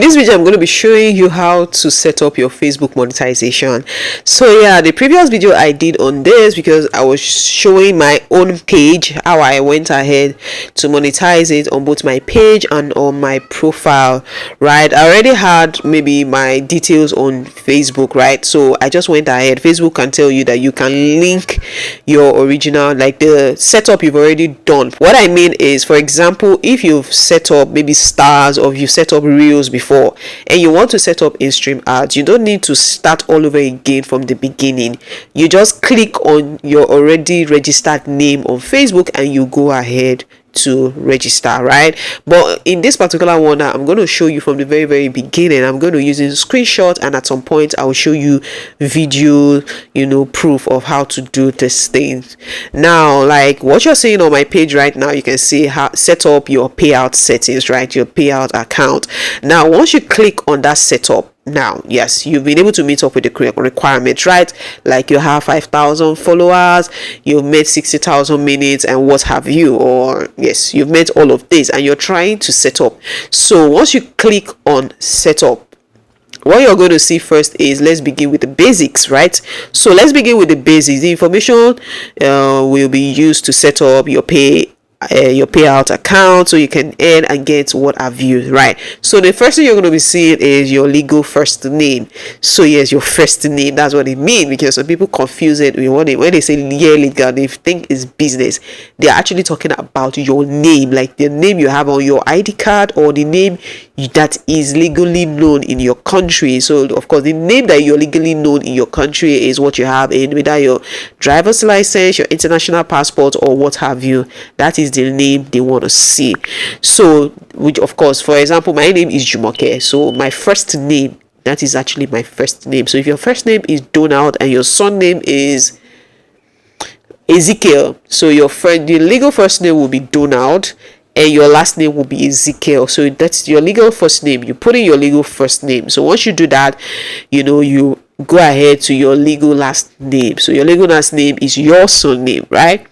this video I'm going to be showing you how to set up your Facebook monetization. So yeah, the previous video I did on this, because I was showing my own page, how I went ahead to monetize it on both my page and on my profile, right? I already had maybe my details on Facebook, right? So I just went ahead. Facebook can tell you that you can link your original, like the setup you've already done. What I mean is, for example, if you've set up maybe stars or you set up reels before and you want to set up in-stream ads, you don't need to start all over again from the beginning. You just click on your already registered name on Facebook and you go ahead to register, right? But in this particular one, I'm going to show you from the very beginning. I'm going to use a screenshot, and at some point I will show you video, proof of how to do this thing. Now, like what you're seeing on my page right now, you can see how set up your payout settings, right? Your payout account. Now once you click on that setup, now yes, you've been able to meet up with the requirements, right? Like you have 5,000 followers, you've made 60,000 minutes and what have you, or yes, you've met all of this and you're trying to set up. So once you click on setup, what you're going to see first is, let's begin with the basics, right? So let's begin with the basics. The information will be used to set up your payout account so you can earn and get what have you, right? So the first thing you're going to be seeing is your legal first name. So yes, your first name, that's what it means, because some people confuse it when they say legal, they think it's business. They're actually talking about your name, like the name you have on your ID card or the name that is legally known in your country. So of course the name that you're legally known in your country is what you have in whether your driver's license, your international passport, or what have you. That is the name they want to see. So which, of course, for example, my name is Jumoke, so my first name, that is actually my first name. So if your first name is Donald and your surname is Ezekiel, so the legal first name will be Donald and your last name will be Ezekiel. So that's your legal first name. You put in your legal first name. So once you do that, you go ahead to your legal last name. So your legal last name is your surname, right?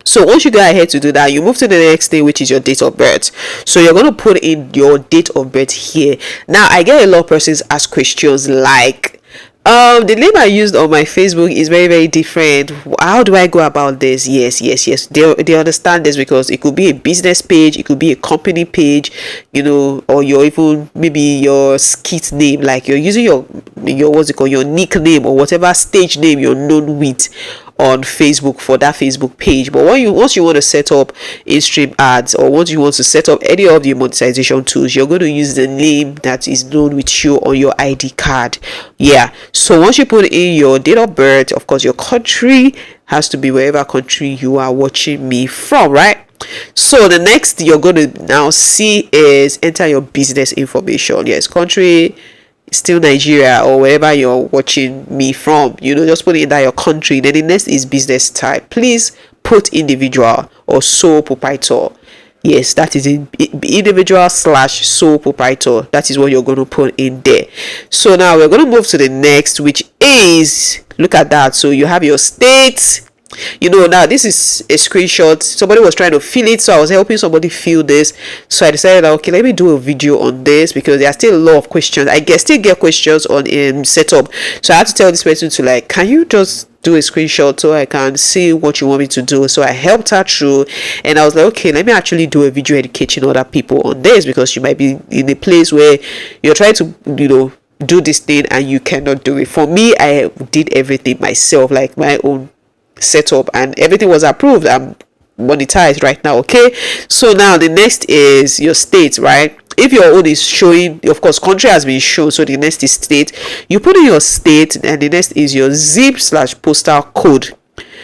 So once you go ahead to do that, you move to the next thing, which is your date of birth. So you're going to put in your date of birth here. Now I get a lot of persons ask questions like, the name I used on my Facebook is very different. How do I go about this? Yes. They understand this, because it could be a business page, it could be a company page, or your even maybe your skit name, like you're using your what's it called, your nickname or whatever stage name you're known with on Facebook for that Facebook page. But once you want to set up in-stream ads, or once you want to set up any of the monetization tools, you're going to use the name that is known with you on your ID card. Yeah. So once you put in your date of birth, of course your country has to be wherever country you are watching me from, right? So the next you're going to now see is enter your business information. Yes, country still Nigeria or wherever you're watching me from, just put in that your country. Then the next is business type. Please put individual or sole proprietor. Yes, that is individual / sole proprietor. That is what you're going to put in there. So now we're going to move to the next, which is, look at that. So you have your state. Now this is a screenshot. Somebody was trying to fill it, so I was helping somebody fill this. So I decided, okay, let me do a video on this, because there are still a lot of questions. I still get questions on setup. So I had to tell this person to, like, can you just do a screenshot so I can see what you want me to do? So I helped her through, and I was like, okay, let me actually do a video educating other people on this, because you might be in a place where you're trying to do this thing and you cannot do it. For me, I did everything myself, like my own setup, and everything was approved. I'm monetized right now. Okay, so now the next is your state, right? If your own is showing, of course country has been shown, so the next is state. You put in your state, and the next is your zip/postal code.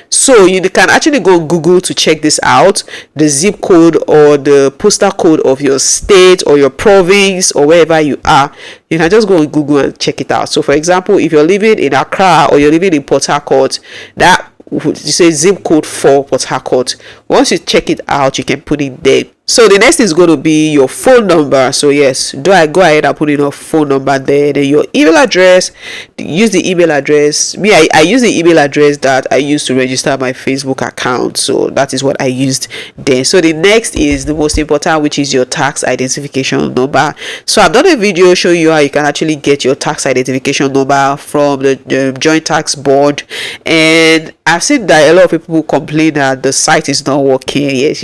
So you can actually go on Google to check this out, the zip code or the postal code of your state or your province or wherever you are. You can just go on Google and check it out. So for example, if you're living in Accra or you're living in Port Harcourt, that you say zip code for Port Harcourt. Once you check it out, you can put it there. So the next is going to be your phone number. So yes, do I go ahead and put in a phone number there, then your email address. Use the email address. Me, I use the email address that I used to register my Facebook account, so that is what I used there. So the next is the most important, which is your tax identification number. So I've done a video showing you how you can actually get your tax identification number from the joint tax board, and I've seen that a lot of people complain that the site is not working. Yes,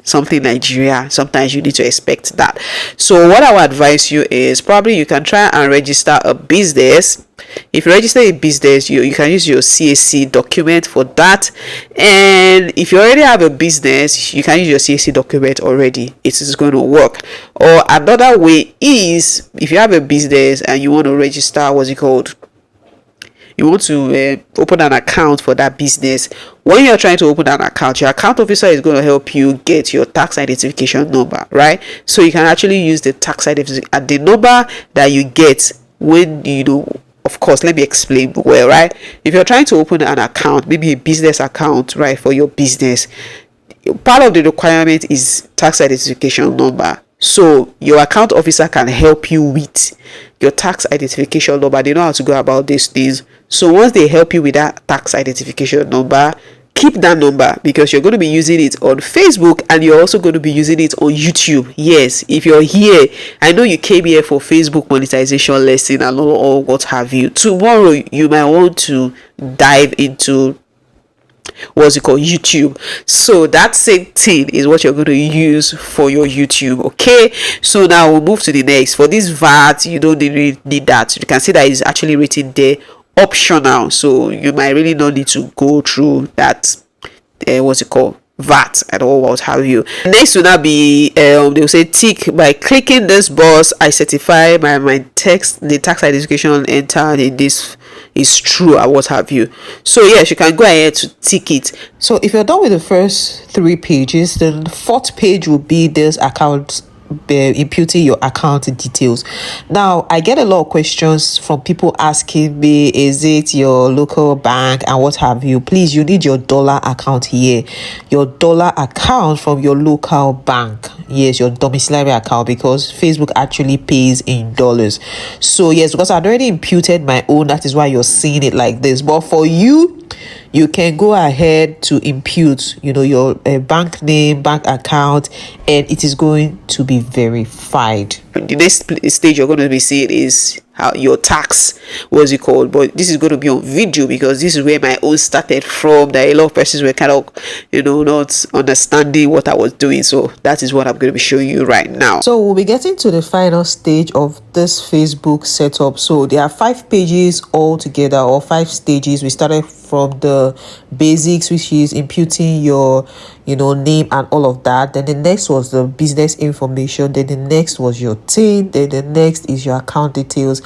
something Nigeria, sometimes you need to expect that. So what I would advise you is probably you can try and register a business. If you register a business, you can use your CAC document for that. And if you already have a business, you can use your CAC document already. It is going to work. Or another way is, if you have a business and you want to register, what's it called, you want to open an account for that business. When you're trying to open an account, your account officer is going to help you get your tax identification number, right? So you can actually use the tax identification at the number that you get when of course, let me explain well, right? If you're trying to open an account, maybe a business account, right, for your business, part of the requirement is tax identification number. So your account officer can help you with your tax identification number. They know how to go about these things. So once they help you with that tax identification number, keep that number, because you're going to be using it on Facebook and you're also going to be using it on YouTube. Yes, if you're here, I know you came here for Facebook monetization lesson and all what have you. Tomorrow you might want to dive into YouTube. So that same thing is what you're going to use for your YouTube. Okay, so now we'll move to the next. For this VAT, you don't really need that. You can see that it's actually written there optional, so you might really not need to go through that VAT and all what have you. Next will now be they will say tick by clicking this box. I certify the tax identification entered in this is true or what have you. So yes, you can go ahead to tick it. So if you're done with the first 3 pages, then the 4th page will be this account, imputing your account details. Now I get a lot of questions from people asking me, is it your local bank and what have you. Please, you need your dollar account here, your dollar account from your local bank. Yes, your domiciliary account, because Facebook actually pays in dollars. So yes, because I'd already imputed my own, that is why you're seeing it like this. But for you can go ahead to impute your bank name, bank account, and it is going to be verified. The next stage you're going to be seeing is how your tax, but this is going to be on video, because this is where my own started from. That a lot of persons were kind of not understanding what I was doing. So that is what I'm going to be showing you right now. So we'll be getting to the final stage of this Facebook setup. So there are 5 pages altogether, or 5 stages. We started from the basics, which is imputing your name and all of that. Then the next was the business information. Then the next was your TIN. Then the next is your account details.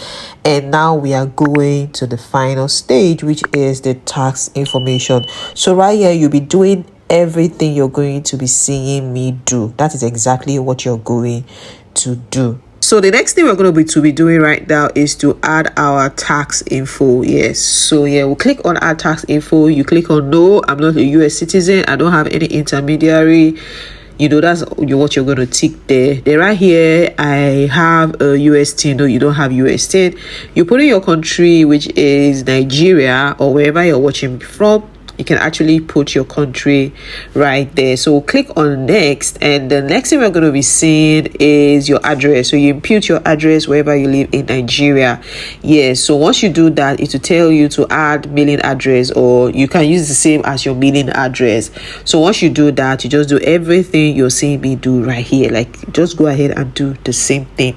And now we are going to the final stage, which is the tax information. So right here, you'll be doing everything you're going to be seeing me do. That is exactly what you're going to do. So the next thing we're going to be doing right now is to add our tax info. Yes, so yeah, we'll click on add tax info. You click on no, I'm not a US citizen, I don't have any intermediary. That's what you're going to tick there. Then right here, I have a US TIN. No, you don't have US TIN. You put in your country, which is Nigeria, or wherever you're watching from. You can actually put your country right there. So we'll click on next, and the next thing we're going to be seeing is your address. So you impute your address wherever you live in Nigeria. Yes, so once you do that, it will tell you to add mailing address, or you can use the same as your mailing address. So once you do that, you just do everything you're seeing me do right here. Like, just go ahead and do the same thing.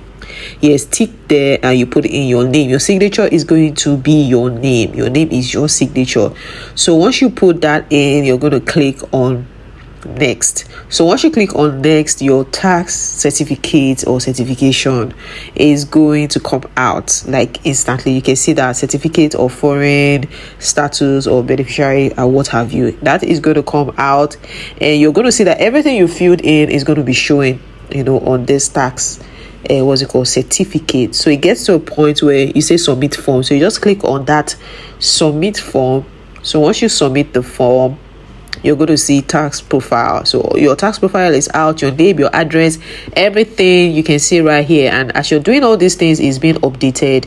Yes, tick there and you put in your name. Your signature is going to be your name. Your name is your signature. So once you put that in, you're going to click on next. So once you click on next, your tax certificate or certification is going to come out like instantly. You can see that certificate of foreign status or beneficiary or what have you, that is going to come out, and you're going to see that everything you filled in is going to be showing on this tax certificate. So it gets to a point where you say submit form, so you just click on that submit form. So once you submit the form, you're going to see tax profile. So your tax profile is out, your name, your address, everything you can see right here. And as you're doing all these things, is being updated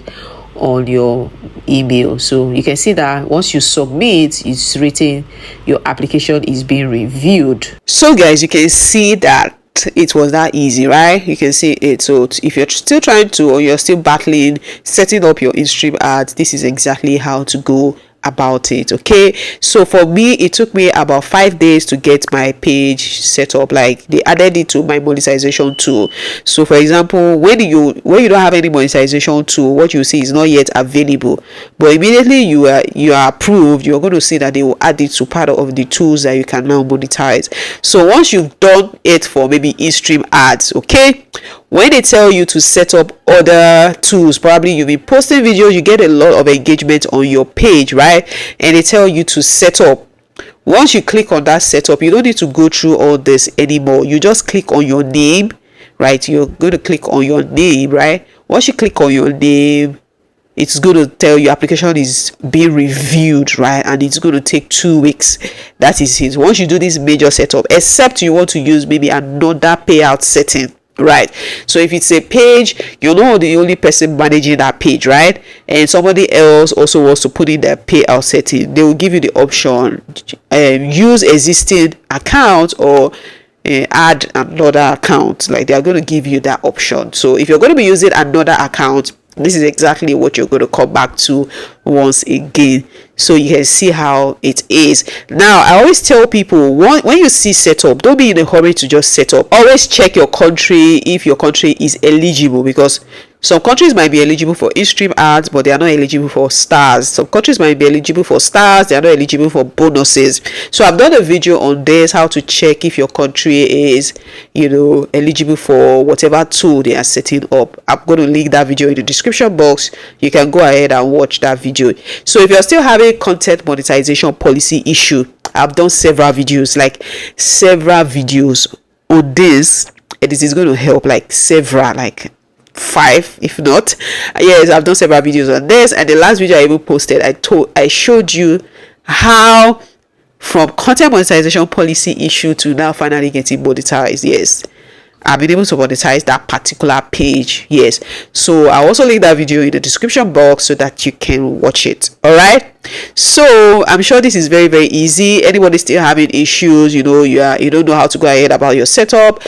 on your email. So you can see that once you submit, it's written your application is being reviewed. So guys, you can see that it was that easy, right? You can see it. So if you're still trying to, or you're still battling setting up your in-stream ads, this is exactly how to go about it. Okay, so for me, it took me about 5 days to get my page set up. Like, they added it to my monetization tool. So for example, when you don't have any monetization tool, what you see is not yet available, but immediately you are approved, you're going to see that they will add it to part of the tools that you can now monetize. So once you've done it for maybe in-stream ads, okay, when they tell you to set up other tools, probably you've been posting videos, you get a lot of engagement on your page, right? And they tell you to set up. Once you click on that setup, you don't need to go through all this anymore. You just click on your name, right? You're going to click on your name, right? Once you click on your name, it's going to tell you application is being reviewed, right? And it's going to take 2 weeks. That is it. Once you do this major setup, except you want to use maybe another payout setting, right? So if it's a page, you're not the only person managing that page, right? And somebody else also wants to put in their payout setting, they will give you the option, use existing account or add another account. Like, they are going to give you that option. So if you're going to be using another account, this is exactly what you're going to come back to once again. So you can see how it is. Now, I always tell people, when you see setup, don't be in a hurry to just set up. Always check your country, if your country is eligible, because some countries might be eligible for in-stream ads, but they are not eligible for stars. Some countries might be eligible for stars, they are not eligible for bonuses. So I've done a video on this, how to check if your country is, eligible for whatever tool they are setting up. I'm going to link that video in the description box. You can go ahead and watch that video. So if you're still having content monetization policy issue, I've done several videos on this, and this is going to help, like 5 if not. Yes, I've done several videos on this, and the last video I even posted, I showed you how from content monetization policy issue to now finally getting monetized. Yes, I've been able to monetize that particular page. Yes, so I'll also link that video in the description box so that you can watch it. All right, so I'm sure this is very, very easy. Anybody still having issues, you don't know how to go ahead about your setup,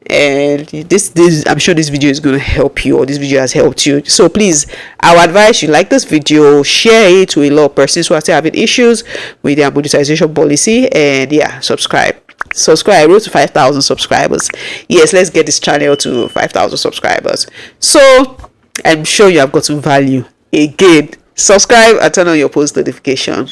and this I'm sure this video is going to help you, or this video has helped you. So please, I would advise you like this video, share it to a lot of persons who are still having issues with their monetization policy, and yeah, subscribe. Road to 5,000 subscribers. Yes, let's get this channel to 5,000 subscribers. So I'm sure you have gotten value. Again, subscribe and turn on your post notification.